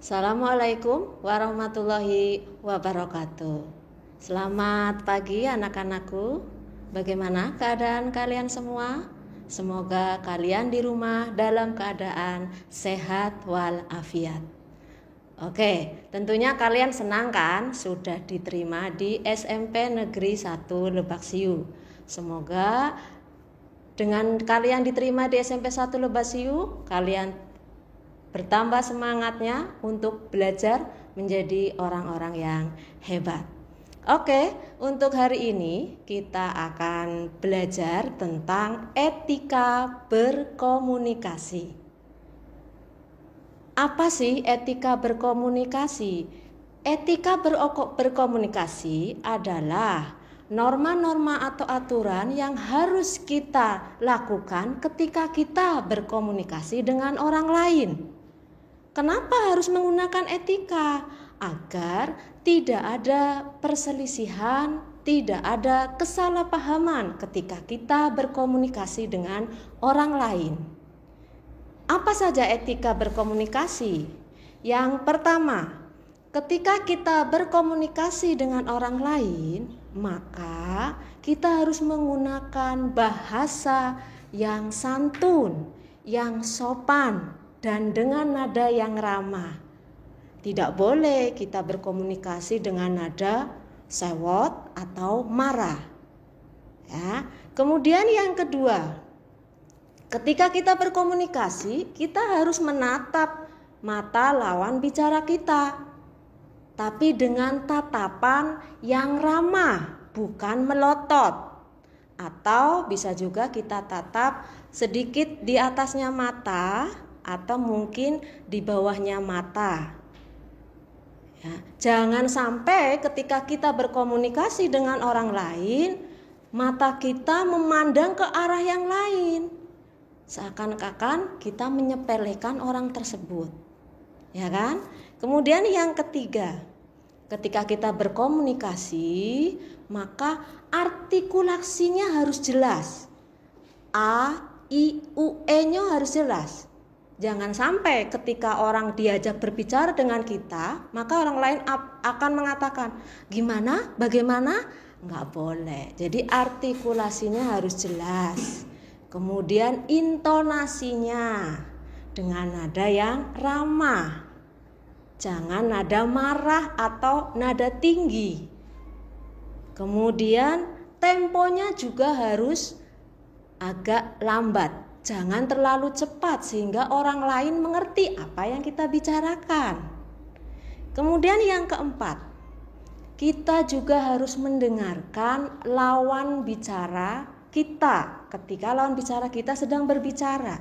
Assalamualaikum warahmatullahi wabarakatuh. Selamat pagi anak-anakku. Bagaimana keadaan kalian semua? Semoga kalian di rumah dalam keadaan sehat walafiat. Oke, tentunya kalian senang kan sudah diterima di SMP Negeri 1 Lebak Siu. Semoga dengan kalian diterima di SMP 1 Lebak Siu, kalian bertambah semangatnya untuk belajar menjadi orang-orang yang hebat. Oke, untuk hari ini kita akan belajar tentang etika berkomunikasi. Apa sih etika berkomunikasi? Etika berkomunikasi adalah norma-norma atau aturan yang harus kita lakukan ketika kita berkomunikasi dengan orang lain. Kenapa harus menggunakan etika? Agar tidak ada perselisihan, tidak ada kesalahpahaman ketika kita berkomunikasi dengan orang lain. Apa saja etika berkomunikasi? Yang pertama, ketika kita berkomunikasi dengan orang lain, maka kita harus menggunakan bahasa yang santun, yang sopan, dan dengan nada yang ramah. Tidak boleh kita berkomunikasi dengan nada sewot atau marah. Ya. Kemudian yang kedua, ketika kita berkomunikasi, kita harus menatap mata lawan bicara kita, tapi dengan tatapan yang ramah, bukan melotot. Atau bisa juga kita tatap sedikit di atasnya mata, atau mungkin di bawahnya mata. Ya, jangan sampai ketika kita berkomunikasi dengan orang lain, mata kita memandang ke arah yang lain, seakan-akan kita menyepelekan orang tersebut, ya kan? Kemudian yang ketiga, ketika kita berkomunikasi, maka artikulasinya harus jelas. A, I, U, E-nya harus jelas. Jangan sampai ketika orang diajak berbicara dengan kita, maka orang lain akan mengatakan, gimana, bagaimana? Enggak boleh. Jadi artikulasinya harus jelas. Kemudian intonasinya dengan nada yang ramah. Jangan nada marah atau nada tinggi. Kemudian temponya juga harus agak lambat. Jangan terlalu cepat sehingga orang lain mengerti apa yang kita bicarakan. Kemudian yang keempat, kita juga harus mendengarkan lawan bicara kita ketika lawan bicara kita sedang berbicara.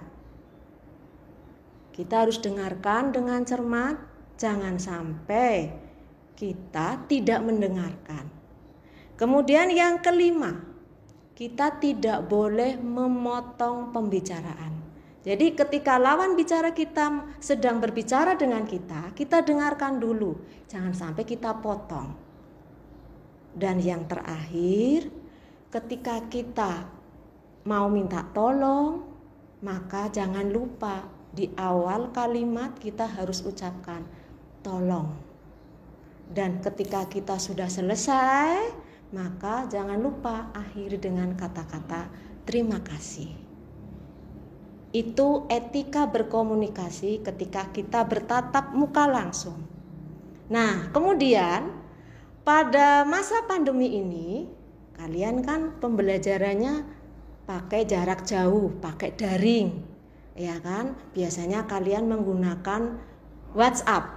Kita harus dengarkan dengan cermat, jangan sampai kita tidak mendengarkan. Kemudian yang kelima, kita tidak boleh memotong pembicaraan. Jadi ketika lawan bicara kita sedang berbicara dengan kita, kita dengarkan dulu. Jangan sampai kita potong. Dan yang terakhir, ketika kita mau minta tolong, maka jangan lupa di awal kalimat kita harus ucapkan tolong. Dan ketika kita sudah selesai, maka jangan lupa akhiri dengan kata-kata terima kasih. Itu etika berkomunikasi ketika kita bertatap muka langsung. Nah, kemudian pada masa pandemi ini, kalian kan pembelajarannya pakai jarak jauh, pakai daring, ya kan? Biasanya kalian menggunakan WhatsApp.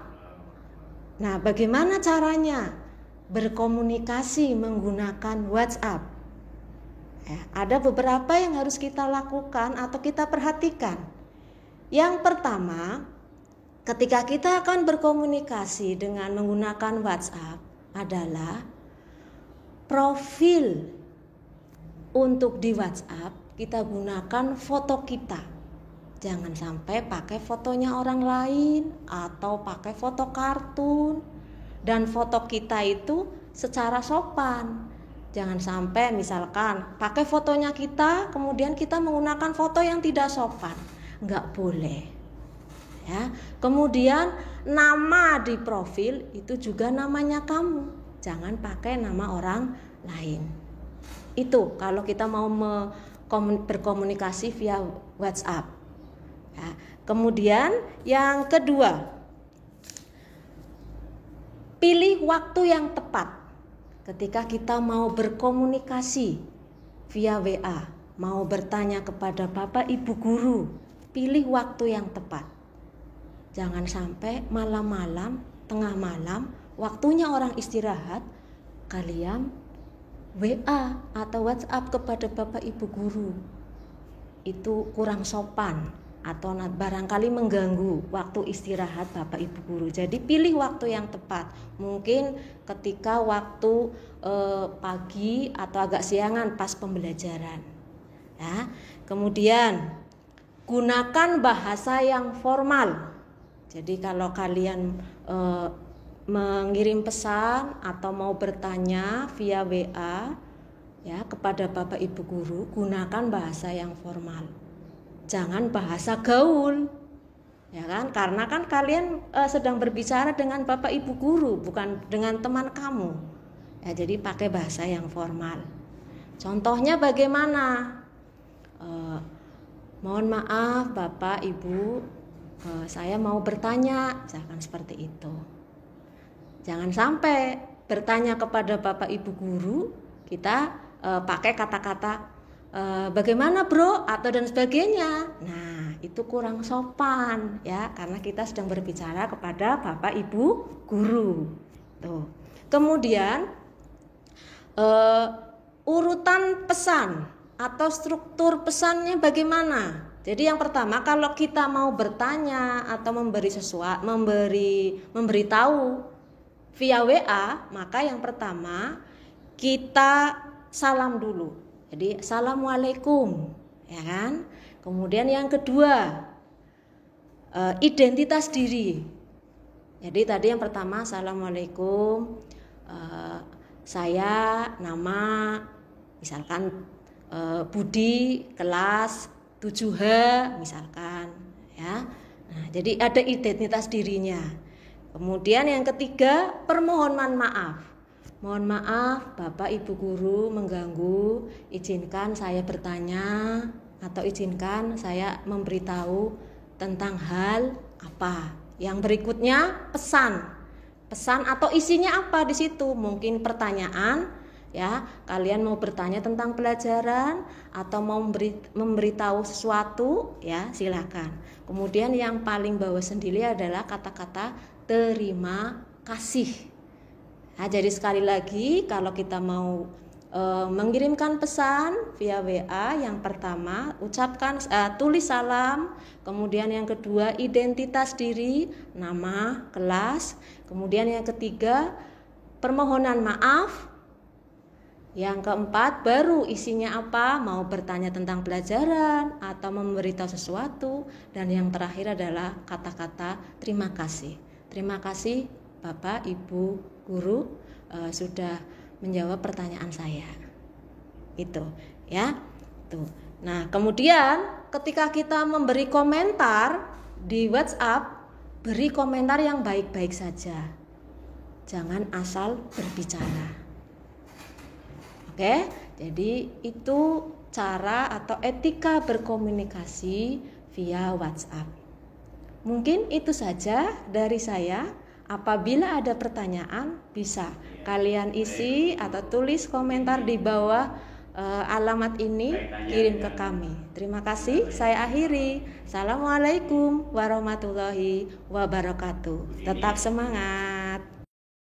Nah, bagaimana caranya berkomunikasi menggunakan WhatsApp? Ada beberapa yang harus kita lakukan atau kita perhatikan. Yang pertama, ketika kita akan berkomunikasi dengan menggunakan WhatsApp adalah profil untuk di WhatsApp kita gunakan foto kita. Jangan sampai pakai fotonya orang lain atau pakai foto kartun. Dan foto kita itu secara sopan. Jangan sampai misalkan pakai fotonya kita, kemudian kita menggunakan foto yang tidak sopan. Enggak boleh. Ya. Kemudian nama di profil itu juga namanya kamu. Jangan pakai nama orang lain. Itu kalau kita mau berkomunikasi via WhatsApp. Ya. Kemudian yang kedua, pilih waktu yang tepat ketika kita mau berkomunikasi via WA, mau bertanya kepada Bapak Ibu guru, pilih waktu yang tepat. Jangan sampai malam-malam, tengah malam, waktunya orang istirahat, kalian WA atau WhatsApp kepada Bapak Ibu guru. Itu kurang sopan atau barangkali mengganggu waktu istirahat Bapak Ibu guru. Jadi pilih waktu yang tepat. Mungkin ketika waktu pagi atau agak siangan pas pembelajaran. Ya. Kemudian gunakan bahasa yang formal. Jadi kalau kalian mengirim pesan atau mau bertanya via WA ya kepada Bapak Ibu guru, gunakan bahasa yang formal. Jangan bahasa gaul. Ya kan? Karena kan kalian sedang berbicara dengan Bapak Ibu guru, bukan dengan teman kamu. Ya, jadi pakai bahasa yang formal. Contohnya bagaimana? Mohon maaf Bapak Ibu, saya mau bertanya, misalkan seperti itu. Jangan sampai bertanya kepada Bapak Ibu guru, kita pakai kata-kata bagaimana bro atau dan sebagainya. Nah, itu kurang sopan ya, karena kita sedang berbicara kepada Bapak Ibu guru. Tuh. Kemudian urutan pesan atau struktur pesannya bagaimana? Jadi yang pertama, kalau kita mau bertanya atau memberitahu via WA, maka yang pertama kita salam dulu. Jadi assalamualaikum, ya kan? Kemudian yang kedua, identitas diri. Jadi tadi yang pertama assalamualaikum, saya nama misalkan Budi, kelas 7H misalkan ya. Nah, jadi ada identitas dirinya. Kemudian yang ketiga, permohonan maaf. Mohon maaf Bapak Ibu guru mengganggu, izinkan saya bertanya atau izinkan saya memberitahu tentang hal apa. Yang berikutnya pesan. Pesan atau isinya apa di situ? Mungkin pertanyaan. Ya, kalian mau bertanya tentang pelajaran atau mau memberitahu sesuatu, ya silakan. Kemudian yang paling bawah sendiri adalah kata-kata terima kasih. Nah, jadi sekali lagi kalau kita mau mengirimkan pesan via WA, yang pertama ucapkan tulis salam, kemudian yang kedua identitas diri, nama, kelas, kemudian yang ketiga permohonan maaf. Yang keempat, baru isinya apa, mau bertanya tentang pelajaran atau memberitahu sesuatu. Dan yang terakhir adalah kata-kata terima kasih. Terima kasih Bapak, Ibu, Guru sudah menjawab pertanyaan saya. Itu ya. Tuh. Nah, kemudian ketika kita memberi komentar di WhatsApp, beri komentar yang baik-baik saja. Jangan asal berbicara. Oke, jadi itu cara atau etika berkomunikasi via WhatsApp. Mungkin itu saja dari saya. Apabila ada pertanyaan, bisa kalian isi atau tulis komentar di bawah alamat ini, kirim ke kami. Terima kasih, saya akhiri. Assalamualaikum warahmatullahi wabarakatuh. Tetap semangat.